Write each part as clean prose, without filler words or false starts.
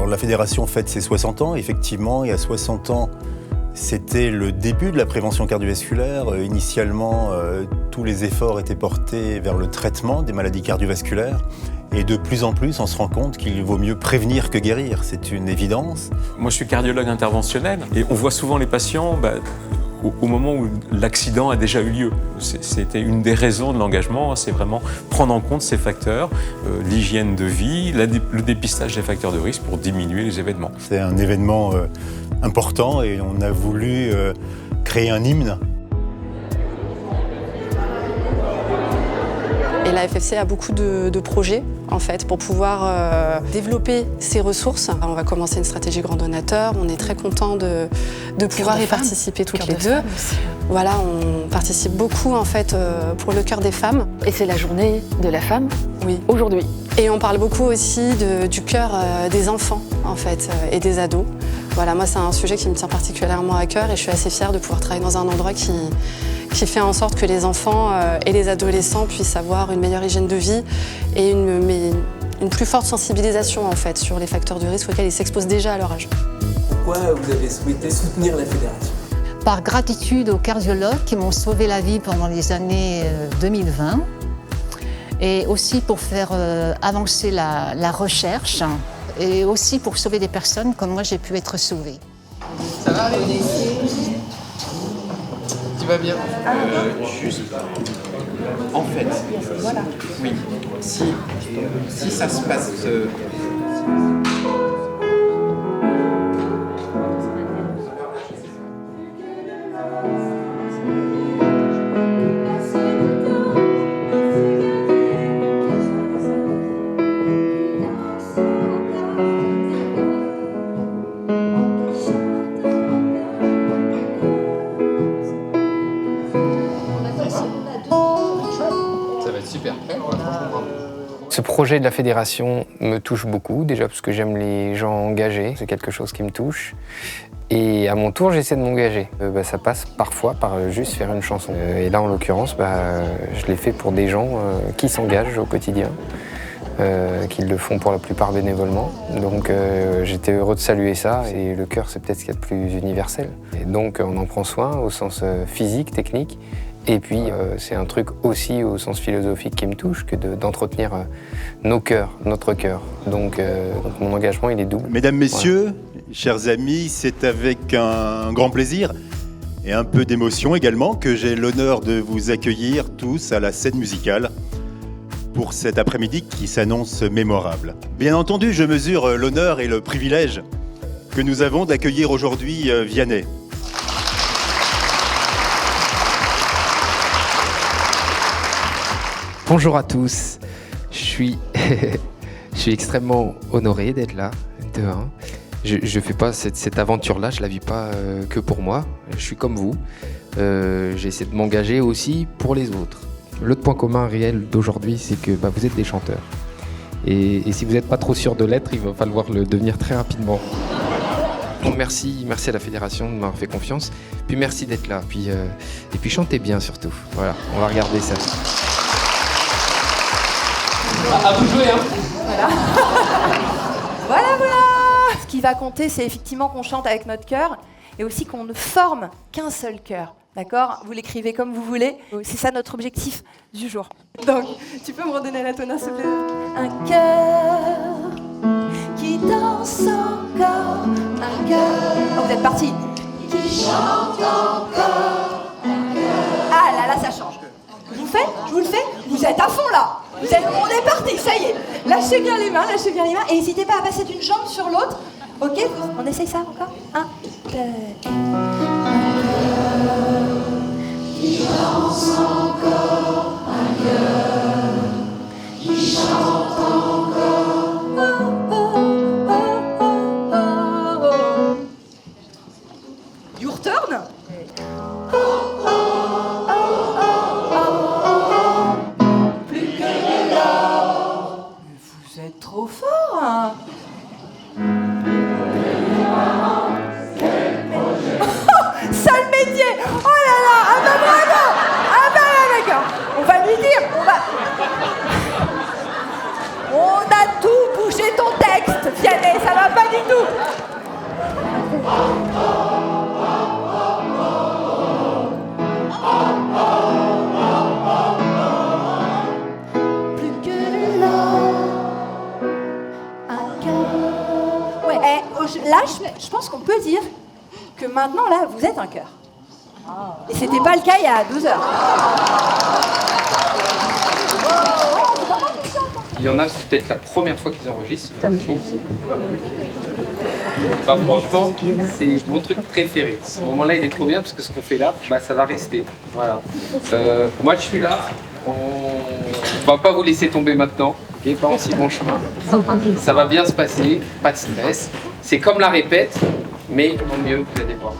la fédération fête ses 60 ans, effectivement, et à 60 ans, c'était le début de la prévention cardiovasculaire. Initialement, tous les efforts étaient portés vers le traitement des maladies cardiovasculaires. Et de plus en plus, on se rend compte qu'il vaut mieux prévenir que guérir. C'est une évidence. Moi, je suis cardiologue interventionnel et on voit souvent les patients au moment où l'accident a déjà eu lieu. C'était une des raisons de l'engagement, c'est vraiment prendre en compte ces facteurs, l'hygiène de vie, le dépistage des facteurs de risque pour diminuer les événements. C'est un événement important et on a voulu créer un hymne. Et la FFC a beaucoup de projets en fait, pour pouvoir développer ses ressources. On va commencer une stratégie grand donateur. On est très content de pouvoir y participer toutes les deux. Voilà, on participe beaucoup en fait pour le cœur des femmes. Et c'est la journée de la femme, oui, aujourd'hui. Et on parle beaucoup aussi du cœur des enfants en fait et des ados. Voilà, moi c'est un sujet qui me tient particulièrement à cœur et je suis assez fière de pouvoir travailler dans un endroit qui fait en sorte que les enfants et les adolescents puissent avoir une meilleure hygiène de vie et une plus forte sensibilisation en fait, sur les facteurs de risque auxquels ils s'exposent déjà à leur âge. Pourquoi vous avez souhaité soutenir la fédération ? Par gratitude aux cardiologues qui m'ont sauvé la vie pendant les années 2020 et aussi pour faire avancer la recherche et aussi pour sauver des personnes comme moi j'ai pu être sauvée. Ça va, tu vas bien? Juste, en fait, voilà. Oui, si ça se passe... Ce projet de la fédération me touche beaucoup, déjà parce que j'aime les gens engagés, c'est quelque chose qui me touche. Et à mon tour, j'essaie de m'engager. Ça passe parfois par juste faire une chanson. Et là, en l'occurrence, je l'ai fait pour des gens qui s'engagent au quotidien, qui le font pour la plupart bénévolement. Donc j'étais heureux de saluer ça, et le cœur, c'est peut-être ce qu'il y a de plus universel. Et donc on en prend soin au sens physique, technique. Et puis, c'est un truc aussi au sens philosophique qui me touche, que d'entretenir nos cœurs, notre cœur. Donc mon engagement, il est double. Mesdames, Messieurs, chers amis, c'est avec un grand plaisir et un peu d'émotion également que j'ai l'honneur de vous accueillir tous à la scène musicale pour cet après-midi qui s'annonce mémorable. Bien entendu, je mesure l'honneur et le privilège que nous avons d'accueillir aujourd'hui Vianney. Bonjour à tous, je suis extrêmement honoré d'être là, de un. Je fais pas cette aventure-là, je la vis pas que pour moi, je suis comme vous. J'essaie de m'engager aussi pour les autres. L'autre point commun réel d'aujourd'hui, c'est que vous êtes des chanteurs. Et si vous n'êtes pas trop sûr de l'être, il va falloir le devenir très rapidement. Donc merci à la fédération de m'avoir fait confiance, puis merci d'être là, et puis chantez bien surtout. Voilà, on va regarder ça. À vous de jouer, hein. Voilà. Ce qui va compter, c'est effectivement qu'on chante avec notre cœur et aussi qu'on ne forme qu'un seul cœur. D'accord ? Vous l'écrivez comme vous voulez. C'est ça notre objectif du jour. Donc, tu peux me redonner la tonne, s'il te plaît ? Un cœur qui danse encore, un cœur... Oh, vous êtes partis. Qui chante encore, un cœur... Ah là, ça change. Je vous le fais ? Vous êtes à fond là. On est parti, ça y est. Lâchez bien les mains. Et n'hésitez pas à passer d'une jambe sur l'autre. Ok ? On essaye ça encore ? 1, 2, 1. Qui danse encore, un cœur qui chante encore. Oh, oh, oh, oh, oh. Your turn. Oh, oh, oh, oh, oh. Plus que de l'or. Vous êtes trop fort, hein. Sale métier. Oh là là. Bravo. Là, d'accord. On va lui dire. On a tout bougé ton texte, Vianney. Ça va pas du Là, je pense qu'on peut dire que maintenant, là, vous êtes un chœur. Et c'était pas le cas il y a 12 heures. Il y en a, c'est peut-être la première fois qu'ils enregistrent. Bah, franchement, c'est mon truc préféré. Ce moment-là, il est trop bien parce que ce qu'on fait là, bah, ça va rester. Voilà. Moi, je suis là. On va pas vous laisser tomber maintenant. Okay, pas en si bon chemin. Ça va bien se passer, pas de stress. C'est comme la répète, mais en mieux, vous allez voir.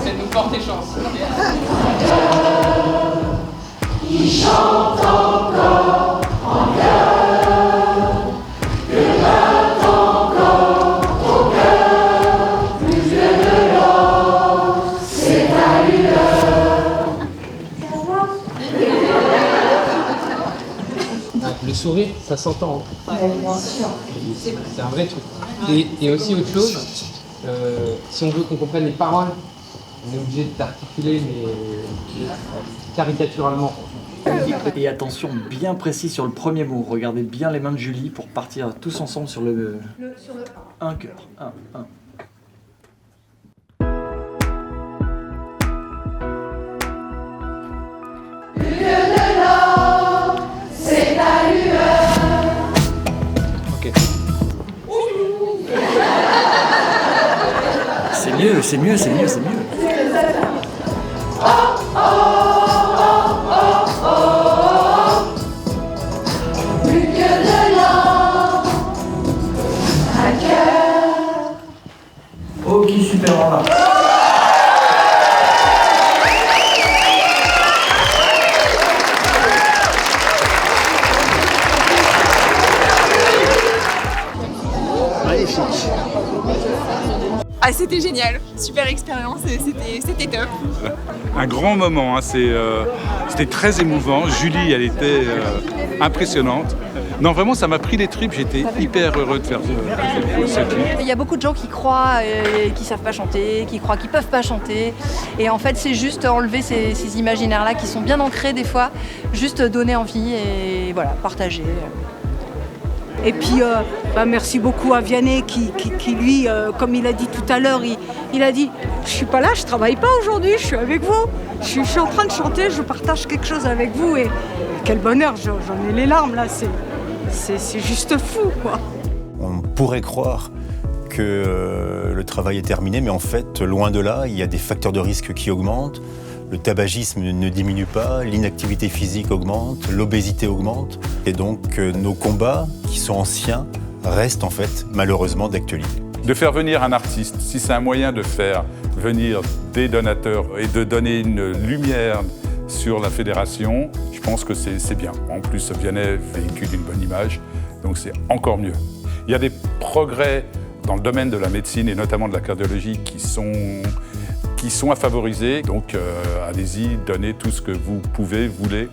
C'est de nous porter chance. Il chante encore en cœur, que bat encore au cœur, plus de l'or, c'est ta lueur. Le sourire, ça s'entend. C'est un vrai truc. Et aussi autre chose, si on veut qu'on comprenne les paroles, on est obligé d'articuler, mais caricaturalement. Et attention bien précis sur le premier mot. Regardez bien les mains de Julie pour partir tous ensemble sur le un cœur. Un. Plus de l'or, c'est ta lueur. Ok. C'est mieux. Plus que de l'or, un cœur. Ok, super, voilà. Magnifique. Ah, c'était génial, super expérience, c'était top. Un grand moment, hein. C'était très émouvant. Julie, elle était impressionnante. Non, vraiment, ça m'a pris les tripes. J'étais hyper heureux de faire ce clip. Il y a beaucoup de gens qui croient qu'ils ne savent pas chanter, qui croient qu'ils ne peuvent pas chanter. Et en fait, c'est juste enlever ces imaginaires-là qui sont bien ancrés des fois, juste donner envie et voilà, partager. Et puis, merci beaucoup à Vianney qui lui, comme il a dit tout à l'heure, il a dit « Je suis pas là, je travaille pas aujourd'hui, je suis avec vous. Je suis en train de chanter, je partage quelque chose avec vous. » Et quel bonheur, j'en ai les larmes là, c'est juste fou, quoi. On pourrait croire que le travail est terminé, mais en fait, loin de là, il y a des facteurs de risque qui augmentent. Le tabagisme ne diminue pas, l'inactivité physique augmente, l'obésité augmente. Et donc, nos combats, qui sont anciens, restent en fait, malheureusement, d'actualité. De faire venir un artiste, si c'est un moyen de faire venir des donateurs et de donner une lumière sur la fédération, je pense que c'est bien. En plus, Vianney véhicule une bonne image, donc c'est encore mieux. Il y a des progrès dans le domaine de la médecine et notamment de la cardiologie qui sont à favoriser. Donc allez-y, donnez tout ce que vous pouvez, voulez.